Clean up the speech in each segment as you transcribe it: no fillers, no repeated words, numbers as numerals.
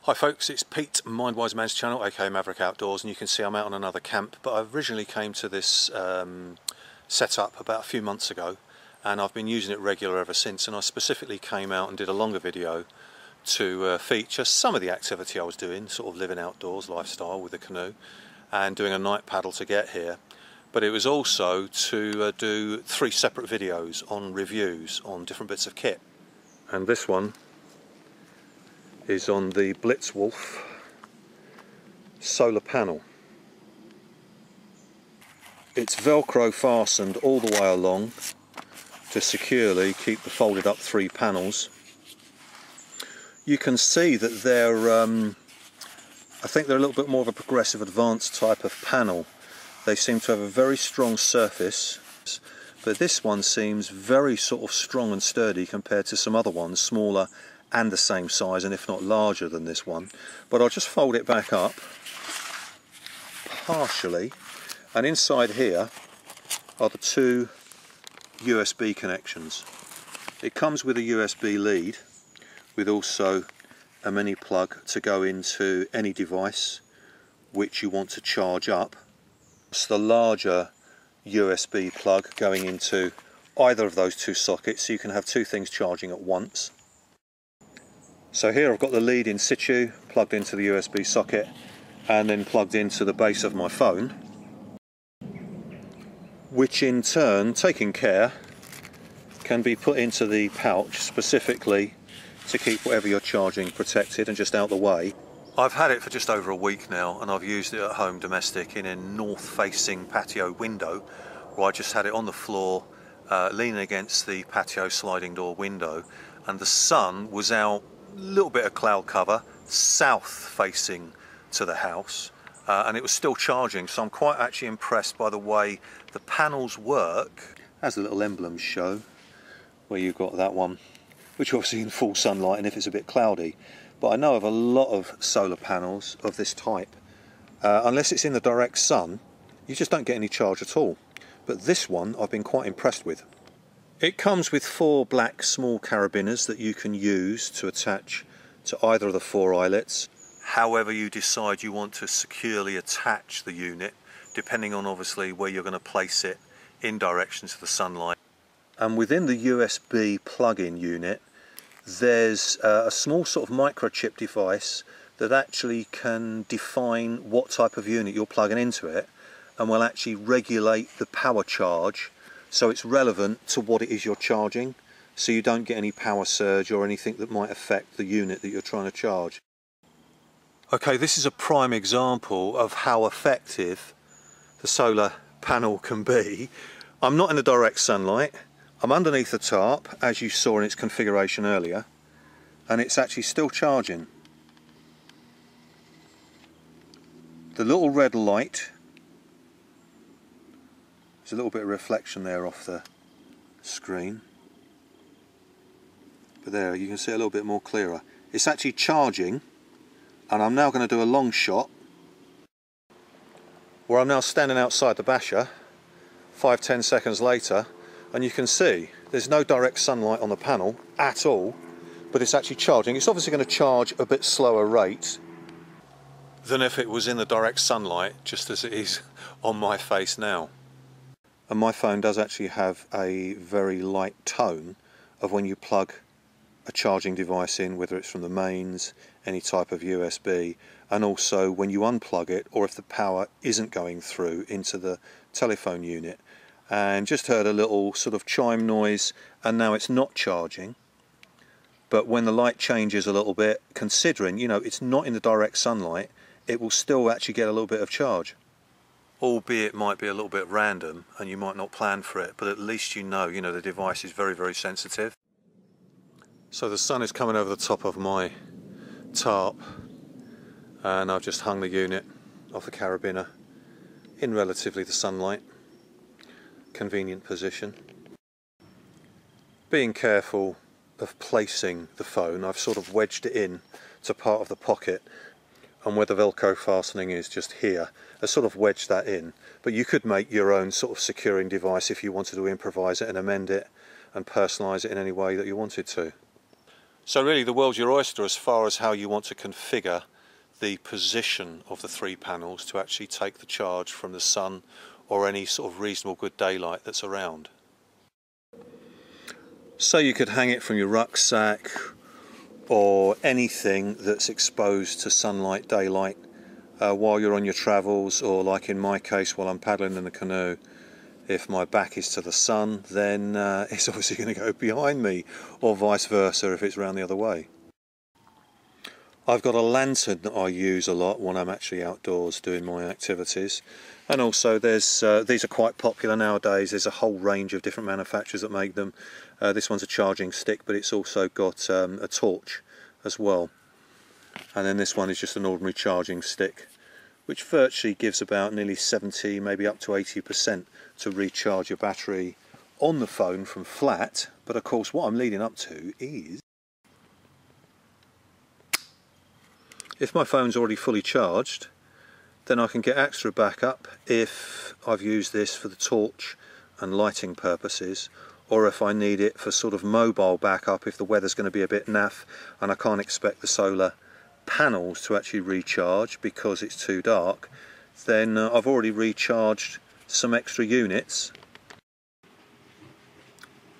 Hi folks, it's Pete, Mindwiseman's channel, aka Maverick Outdoors, and you can see I'm out on another camp. But I originally came to this setup about a few months ago, and I've been using it regular ever since. And I specifically came out and did a longer video to feature some of the activity I was doing, sort of living outdoors lifestyle with the canoe, and doing a night paddle to get here. But it was also to do 3 separate videos on reviews on different bits of kit. And this one is on the BLITZWOLF solar panel. It's Velcro fastened all the way along to securely keep the folded up 3 panels. You can see that they're, I think they're a little bit more of a progressive advanced type of panel. They seem to have a very strong surface, but this one seems very sort of strong and sturdy compared to some other ones, smaller and the same size, and if not larger than this one. But I'll just fold it back up partially, and inside here are the 2 USB connections. It comes with a USB lead with also a mini plug to go into any device which you want to charge up. It's the larger USB plug going into either of those 2 sockets, so you can have 2 things charging at once. So here I've got the lead in situ, plugged into the USB socket, and then plugged into the base of my phone, which in turn, taking care, can be put into the pouch specifically to keep whatever you're charging protected and just out the way. I've had it for just over a week now, and I've used it at home domestic in a north-facing patio window, where I just had it on the floor, leaning against the patio sliding door window, and the sun was out. Little bit of cloud cover, south facing to the house, and it was still charging, so I'm quite actually impressed by the way the panels work. As the little emblems show, where you've got that one, which obviously in full sunlight and if it's a bit cloudy. But I know of a lot of solar panels of this type, unless it's in the direct sun, you just don't get any charge at all. But this one I've been quite impressed with. It comes with 4 black small carabiners that you can use to attach to either of the 4 eyelets. However you decide you want to securely attach the unit, depending on obviously where you're going to place it in direction to the sunlight. And within the USB plug-in unit, there's a small sort of microchip device that actually can define what type of unit you're plugging into it, and will actually regulate the power charge, so it's relevant to what it is you're charging, so you don't get any power surge or anything that might affect the unit that you're trying to charge. Okay, this is a prime example of how effective the solar panel can be. I'm not in the direct sunlight, I'm underneath the tarp, as you saw in its configuration earlier, and it's actually still charging. The little red light, there's a little bit of reflection there off the screen, but there you can see a little bit more clearer. It's actually charging, and I'm now going to do a long shot where I'm now standing outside the basher 5-10 seconds later, and you can see there's no direct sunlight on the panel at all, but it's actually charging. It's obviously going to charge a bit slower rate than if it was in the direct sunlight, just as it is on my face now. And my phone does actually have a very light tone of when you plug a charging device in, whether it's from the mains, any type of USB, and also when you unplug it, or if the power isn't going through into the telephone unit. And just heard a little sort of chime noise, and now it's not charging. But when the light changes a little bit, considering, you know, it's not in the direct sunlight, it will still actually get a little bit of charge. Albeit it might be a little bit random and you might not plan for it, but at least you know the device is very, very sensitive. So the sun is coming over the top of my tarp, and I've just hung the unit off the carabiner in relatively the sunlight. Convenient position. Being careful of placing the phone, I've sort of wedged it in to part of the pocket, and where the Velcro fastening is just here, I sort of wedged that in. But you could make your own sort of securing device if you wanted to improvise it and amend it and personalise it in any way that you wanted to. So really the world's your oyster as far as how you want to configure the position of the 3 panels to actually take the charge from the sun or any sort of reasonable good daylight that's around. So you could hang it from your rucksack or anything that's exposed to sunlight, daylight, while you're on your travels, or like in my case while I'm paddling in the canoe. If my back is to the sun, then it's obviously going to go behind me, or vice versa if it's round the other way. I've got a lantern that I use a lot when I'm actually outdoors doing my activities, and also there's these are quite popular nowadays. There's a whole range of different manufacturers that make them. This one's a charging stick, but it's also got a torch as well, and then this one is just an ordinary charging stick, which virtually gives about nearly 70, maybe up to 80% to recharge your battery on the phone from flat. But of course what I'm leading up to is, if my phone's already fully charged, then I can get extra backup if I've used this for the torch and lighting purposes, or if I need it for sort of mobile backup if the weather's going to be a bit naff and I can't expect the solar panels to actually recharge because it's too dark. Then I've already recharged some extra units,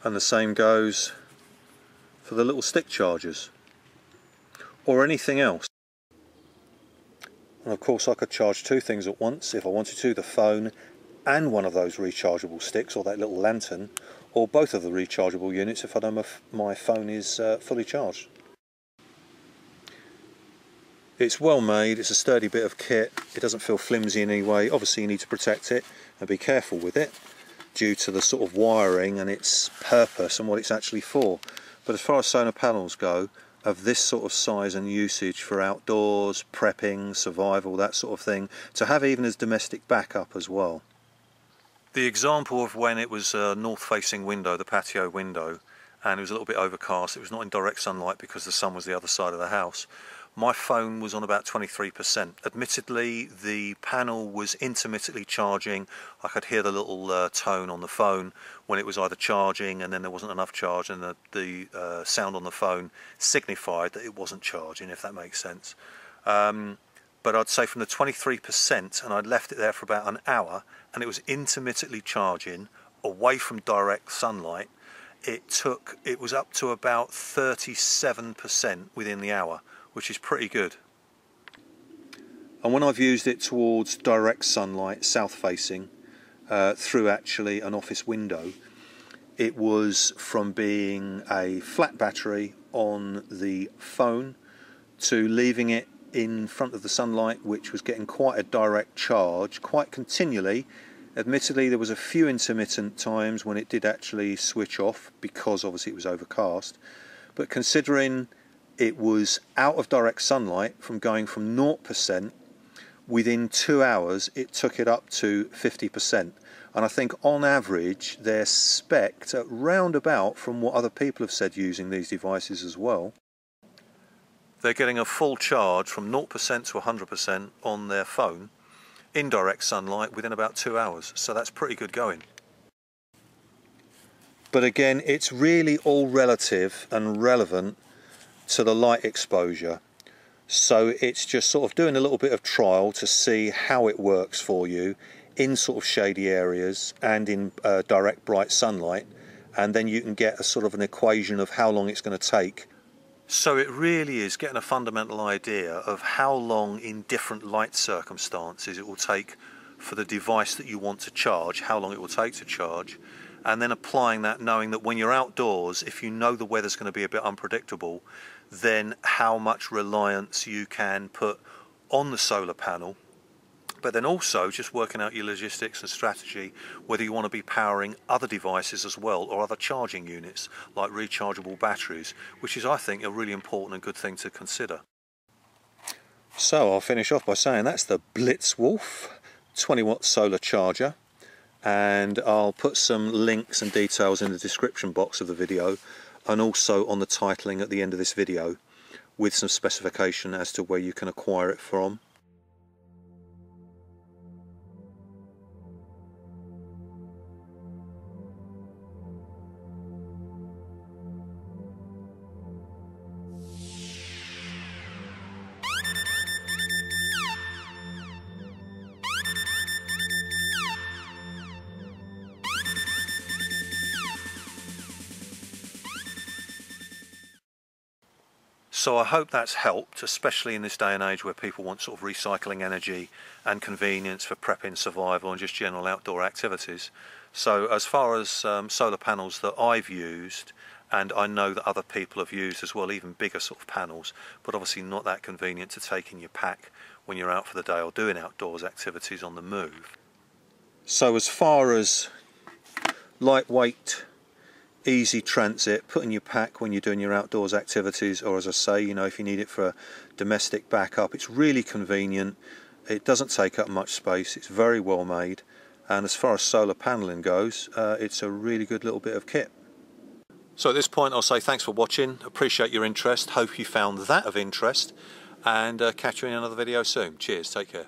and the same goes for the little stick chargers or anything else. And of course I could charge 2 things at once if I wanted to, the phone and one of those rechargeable sticks or that little lantern, or both of the rechargeable units if I know my phone is fully charged. It's well made, it's a sturdy bit of kit, it doesn't feel flimsy in any way. Obviously you need to protect it and be careful with it due to the sort of wiring and its purpose and what it's actually for. But as far as solar panels go, of this sort of size and usage for outdoors, prepping, survival, that sort of thing, to have even as domestic backup as well. The example of when it was a north-facing window, the patio window, and it was a little bit overcast, it was not in direct sunlight because the sun was the other side of the house. My phone was on about 23%. Admittedly, the panel was intermittently charging. I could hear the little tone on the phone when it was either charging and then there wasn't enough charge, and the sound on the phone signified that it wasn't charging, if that makes sense. But I'd say from the 23%, and I'd left it there for about an hour, and it was intermittently charging away from direct sunlight, it was up to about 37% within the hour, which is pretty good. And when I've used it towards direct sunlight, south facing, through actually an office window, it was from being a flat battery on the phone to leaving it in front of the sunlight, which was getting quite a direct charge quite continually. Admittedly there was a few intermittent times when it did actually switch off because obviously it was overcast, but considering it was out of direct sunlight, from going from 0%, within 2 hours it took it up to 50%. And I think on average they're spec'd at round about, from what other people have said using these devices as well, they're getting a full charge from 0% to 100% on their phone in direct sunlight within about 2 hours. So that's pretty good going. But again, it's really all relative and relevant to the light exposure. So it's just sort of doing a little bit of trial to see how it works for you in sort of shady areas and in direct bright sunlight, and then you can get a sort of an equation of how long it's going to take. So it really is getting a fundamental idea of how long in different light circumstances it will take for the device that you want to charge, how long it will take to charge, and then applying that, knowing that when you're outdoors, if you know the weather's going to be a bit unpredictable, then how much reliance you can put on the solar panel, but then also just working out your logistics and strategy, whether you want to be powering other devices as well, or other charging units like rechargeable batteries, which is, I think, a really important and good thing to consider. So I'll finish off by saying that's the BLITZWOLF 20-watt solar charger, and I'll put some links and details in the description box of the video, and also on the titling at the end of this video, with some specification as to where you can acquire it from. So I hope that's helped, especially in this day and age where people want sort of recycling energy and convenience for prepping, survival and just general outdoor activities. So as far as solar panels that I've used, and I know that other people have used as well, even bigger sort of panels, but obviously not that convenient to take in your pack when you're out for the day or doing outdoors activities on the move. So as far as lightweight, easy transit, put in your pack when you're doing your outdoors activities, or as I say, you know, if you need it for a domestic backup, it's really convenient. It doesn't take up much space, it's very well made, and as far as solar paneling goes, it's a really good little bit of kit. So at this point I'll say thanks for watching, appreciate your interest, hope you found that of interest, and catch you in another video soon. Cheers, take care.